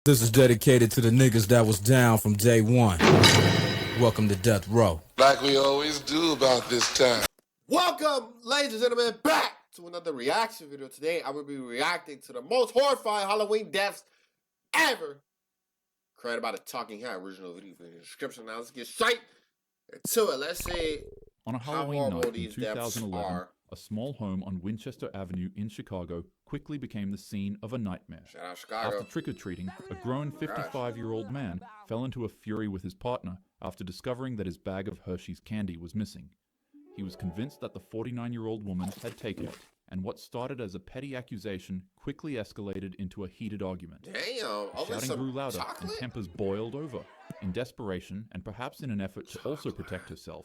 This is dedicated to the niggas that was down from day one. Welcome to Death Row. Like we always do about this time. Welcome, ladies and gentlemen, back to another reaction video. Today, I will be reacting to the most horrifying Halloween deaths ever created by the Talking Hat. Original video in the description. Now let's get straight to it. Let's see On a how Halloween horrible night in these deaths 2011, are. a small home on Winchester Avenue in Chicago quickly became the scene of a nightmare. Shout out Chicago. After trick-or-treating, a grown 55-year-old man fell into a fury with his partner after discovering that his bag of Hershey's candy was missing. He was convinced that the 49-year-old woman had taken it, and what started as a petty accusation quickly escalated into a heated argument. Damn, over Shouting some grew louder chocolate? and tempers boiled over. In desperation, and perhaps in an effort to also protect herself,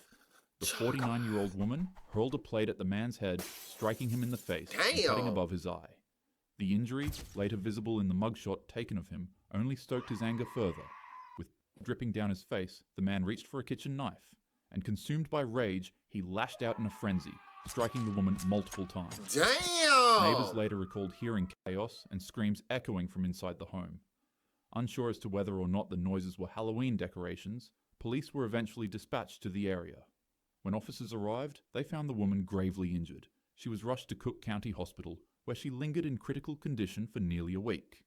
the 49-year-old woman hurled a plate at the man's head, striking him in the face and cutting above his eye. The injury, later visible in the mugshot taken of him, only stoked his anger further. With dripping down his face, the man reached for a kitchen knife, and consumed by rage, he lashed out in a frenzy, striking the woman multiple times. Damn! Neighbors later recalled hearing chaos and screams echoing from inside the home. Unsure as to whether or not the noises were Halloween decorations, police were eventually dispatched to the area. When officers arrived, they found the woman gravely injured. She was rushed to Cook County Hospital, where she lingered in critical condition for nearly a week.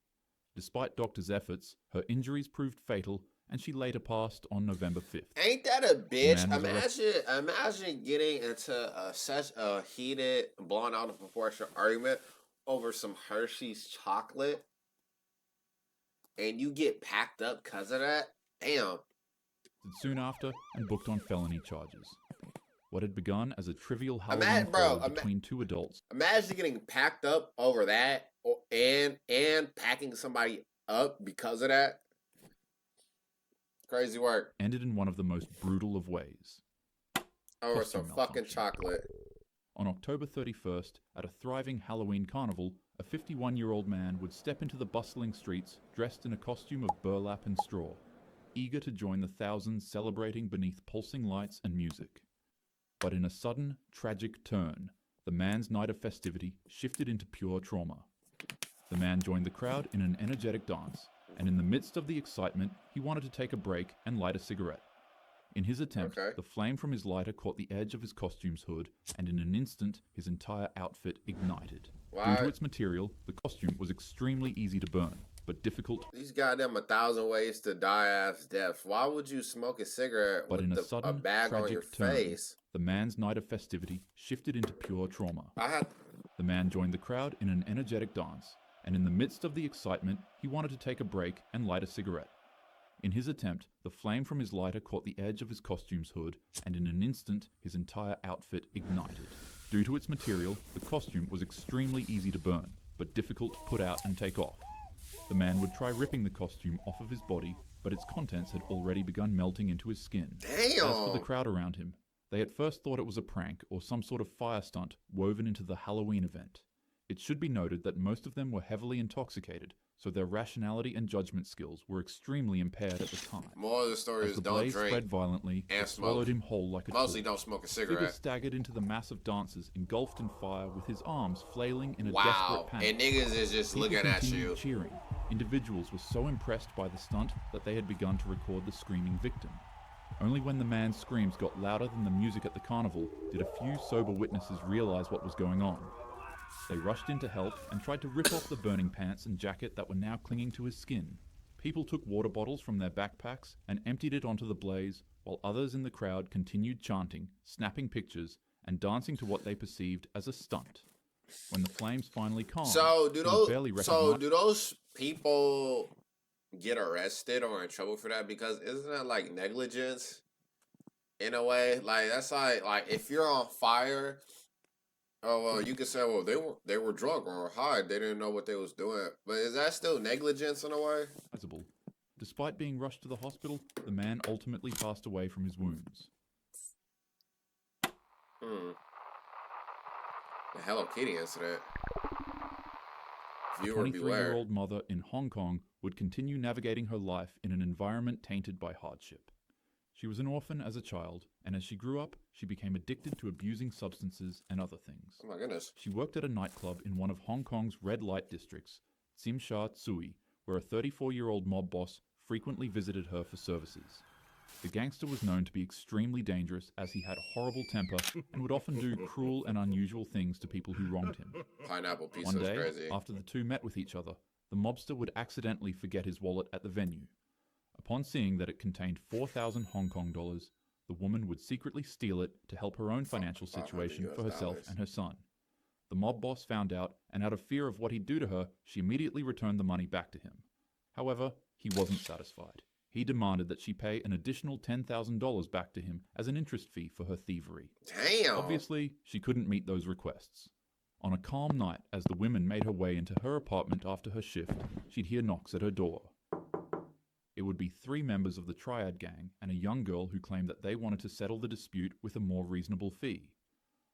Despite doctors' efforts, her injuries proved fatal, and she later passed on November 5th. Ain't that a bitch? Man was Imagine getting into such a heated, blown out of proportion argument over some Hershey's chocolate, and you get packed up because of that. Damn. Soon after, and booked on felony charges. What had begun as a trivial Halloween quarrel between two adults. Imagine getting packed up over that, and packing somebody up because of that. Crazy work. Ended in one of the most brutal of ways. Over some fucking chocolate. On October 31st, at a thriving Halloween carnival, a 51-year-old man would step into the bustling streets dressed in a costume of burlap and straw, eager to join the thousands celebrating beneath pulsing lights and music. But in a sudden, tragic turn, the man's night of festivity shifted into pure trauma. The man joined the crowd in an energetic dance, and in the midst of the excitement, he wanted to take a break and light a cigarette. In his attempt, the flame from his lighter caught the edge of his costume's hood, and in an instant, his entire outfit ignited. Due to its material, the costume was extremely easy to burn, but difficult. These goddamn 1,000 ways to die ass death. Why would you smoke a cigarette but with in a sudden, a bag on your face? The man's night of festivity shifted into pure trauma. The man joined the crowd in an energetic dance, and in the midst of the excitement, he wanted to take a break and light a cigarette. In his attempt, the flame from his lighter caught the edge of his costume's hood, and in an instant, his entire outfit ignited. Due to its material, the costume was extremely easy to burn, but difficult to put out and take off. The man would try ripping the costume off of his body, but its contents had already begun melting into his skin. Damn! As for the crowd around him, they at first thought it was a prank or some sort of fire stunt woven into the Halloween event. It should be noted that most of them were heavily intoxicated, so their rationality and judgment skills were extremely impaired at the time. More of the story is the don't blaze drink spread violently, and it swallowed him whole like a Mostly tool. don't smoke a Figure cigarette. staggered into the mass of dancers engulfed in fire with his arms flailing in a desperate panic. And niggas is just People looking at continued you. cheering. Individuals were so impressed by the stunt that they had begun to record the screaming victim. Only when the man's screams got louder than the music at the carnival did a few sober witnesses realize what was going on. They rushed in to help and tried to rip off the burning pants and jacket that were now clinging to his skin. People took water bottles from their backpacks and emptied it onto the blaze, while others in the crowd continued chanting, snapping pictures, and dancing to what they perceived as a stunt. When the flames finally calmed, So do those people get arrested or in trouble for that? Because isn't that like negligence in a way? Like that's like if you're on fire, oh well, you could say, well, they were drunk or high, they didn't know what they was doing. But is that still negligence in a way? Despite being rushed to the hospital, the man ultimately passed away from his wounds. The Hello Kitty incident. The 23-year-old mother in Hong Kong would continue navigating her life in an environment tainted by hardship. She was an orphan as a child, and as she grew up, she became addicted to abusing substances and other things. Oh my goodness. She worked at a nightclub in one of Hong Kong's red light districts, Tsim Sha Tsui, where a 34-year-old mob boss frequently visited her for services. The gangster was known to be extremely dangerous as he had a horrible temper and would often do cruel and unusual things to people who wronged him. Pineapple pizza One is day, crazy. after the two met with each other, the mobster would accidentally forget his wallet at the venue. Upon seeing that it contained 4,000 Hong Kong dollars, the woman would secretly steal it to help her own financial situation for herself and her son. The mob boss found out, and out of fear of what he'd do to her, she immediately returned the money back to him. However, he wasn't satisfied. He demanded that she pay an additional $10,000 back to him as an interest fee for her thievery. Damn. Obviously, she couldn't meet those requests. On a calm night, as the woman made her way into her apartment after her shift, she'd hear knocks at her door. It would be 3 members of the Triad gang and a young girl who claimed that they wanted to settle the dispute with a more reasonable fee.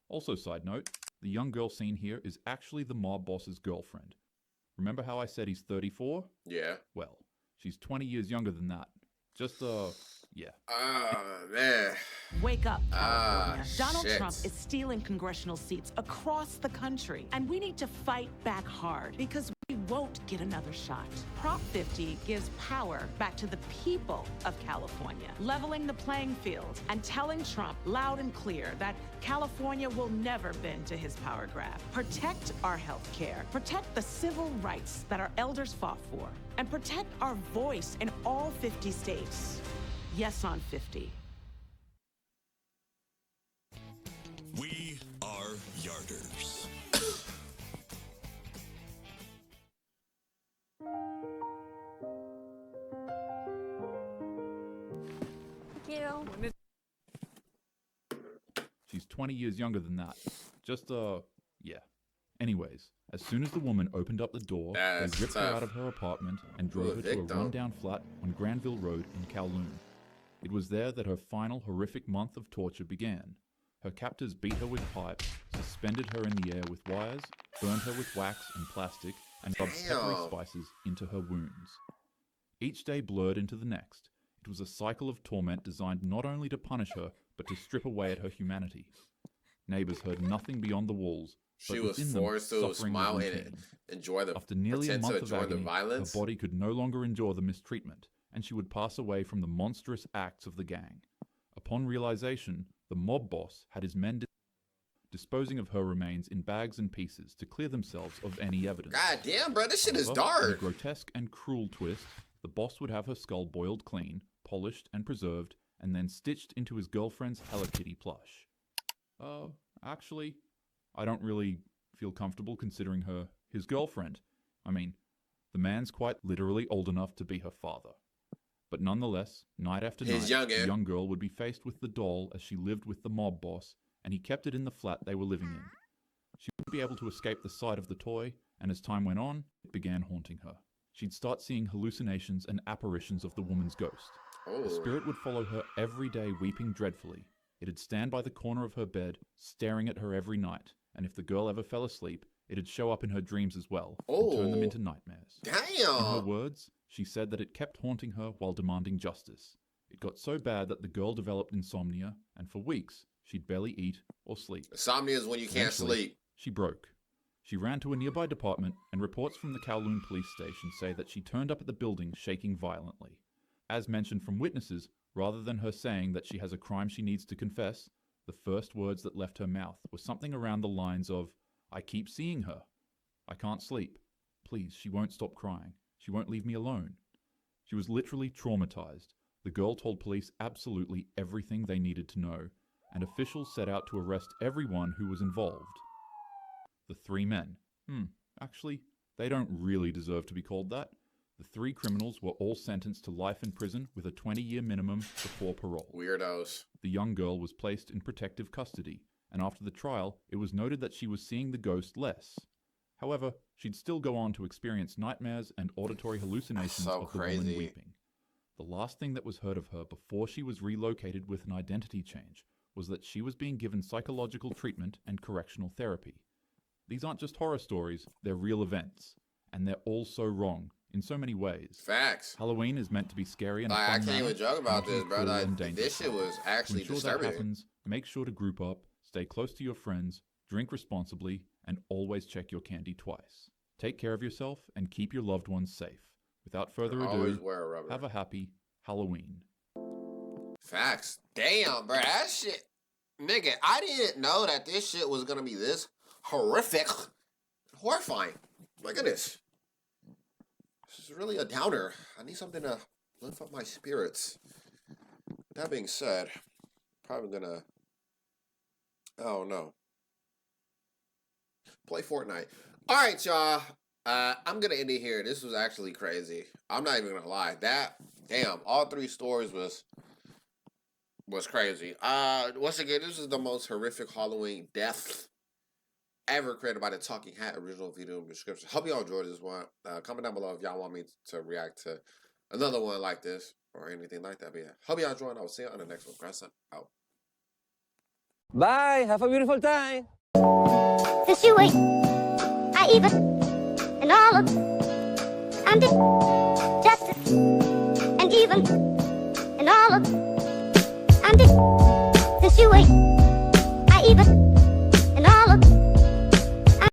Also, side note, the young girl seen here is actually the mob boss's girlfriend. Remember how I said he's 34? Yeah. Well, she's 20 years younger than that. Just, yeah. Man. Wake up, California. Donald shit. Trump is stealing congressional seats across the country, and we need to fight back hard because we won't get another shot. Prop 50 gives power back to the people of California, leveling the playing field and telling Trump loud and clear that California will never bend to his power grab. Protect our health care, protect the civil rights that our elders fought for, and protect our voice in all 50 states. Yes on 50. We are Yarders. She's 20 years younger than that. Just, yeah. Anyways, as soon as the woman opened up the door, That's they ripped her tough. out of her apartment and drove her to a victim. rundown flat on Granville Road in Kowloon. It was there that her final horrific month of torture began. Her captors beat her with pipes, suspended her in the air with wires, burned her with wax and plastic, and rubbed peppery Damn. spices into her wounds. Each day blurred into the next. It was a cycle of torment designed not only to punish her, but to strip away at her humanity. Neighbors heard nothing beyond the walls, She but was within them, forced to suffering was smile and routine. enjoy the After nearly a pretend to month of enjoy the agony, violence. her body could no longer endure the mistreatment, and she would pass away from the monstrous acts of the gang. Upon realization, the mob boss had his men disposing of her remains in bags and pieces to clear themselves of any evidence. God damn, bro, this shit is However, in a dark. grotesque and cruel twist, the boss would have her skull boiled clean, polished and preserved, and then stitched into his girlfriend's Hello Kitty plush. Actually, I don't really feel comfortable considering her his girlfriend. I mean, the man's quite literally old enough to be her father. But nonetheless, night after He's night, younger. the young girl would be faced with the doll as she lived with the mob boss, and he kept it in the flat they were living in. She wouldn't be able to escape the sight of the toy, and as time went on, it began haunting her. She'd start seeing hallucinations and apparitions of the woman's ghost. The Oh, spirit would follow her every day, weeping dreadfully. It'd stand by the corner of her bed, staring at her every night, and if the girl ever fell asleep, it'd show up in her dreams as well, and turn them Oh. into nightmares. In her damn. words, she said that it kept haunting her while demanding justice. It got so bad that the girl developed insomnia, and for weeks, she'd barely eat or sleep. Insomnia is when you can't Eventually, sleep. She broke. She ran to a nearby department, and reports from the Kowloon police station say that she turned up at the building shaking violently. As mentioned from witnesses, rather than her saying that she has a crime she needs to confess, the first words that left her mouth were something around the lines of, "I keep seeing her. I can't sleep. Please, she won't stop crying. She won't leave me alone." She was literally traumatized. The girl told police absolutely everything they needed to know, and officials set out to arrest everyone who was involved. The 3 men. Actually, they don't really deserve to be called that. The 3 criminals were all sentenced to life in prison with a 20-year minimum before parole. Weirdos. The young girl was placed in protective custody, and after the trial, it was noted that she was seeing the ghost less. However, she'd still go on to experience nightmares and auditory hallucinations So of the crazy. woman weeping. The last thing that was heard of her before she was relocated with an identity change was that she was being given psychological treatment and correctional therapy. These aren't just horror stories, they're real events. And they're all so wrong, in so many ways. Facts. Halloween is meant to be scary and a Like, I fun can't manner, even joke about and it can this, be bro. cruel Like, and dangerous. this shit was To actually ensure that disturbing. happens, make sure to group up, stay close to your friends, drink responsibly, and always check your candy twice. Take care of yourself and keep your loved ones safe. Without further Always ado, wear a rubber. have a happy Halloween. Facts. Damn, bro. That shit. Nigga, I didn't know that this shit was gonna be this horrific. Horrifying. Look at this. This is really a downer. I need something to lift up my spirits. That being said, probably gonna, oh no, play Fortnite. All right, y'all. I'm gonna end it here. This was actually crazy. I'm not even gonna lie. Damn, all 3 stories was crazy. Once again, this is the most horrific Halloween death ever created by the Talking Hat. Original video in the description. Hope y'all enjoyed this one. Comment down below if y'all want me to react to another one like this or anything like that. But yeah, hope y'all enjoyed. I will see you on the next one. Grandson out. Bye. Have a beautiful time. Since you ain't, I even, and all of, I'm the justice, and even, and all of, I'm the, since you ain't, I even.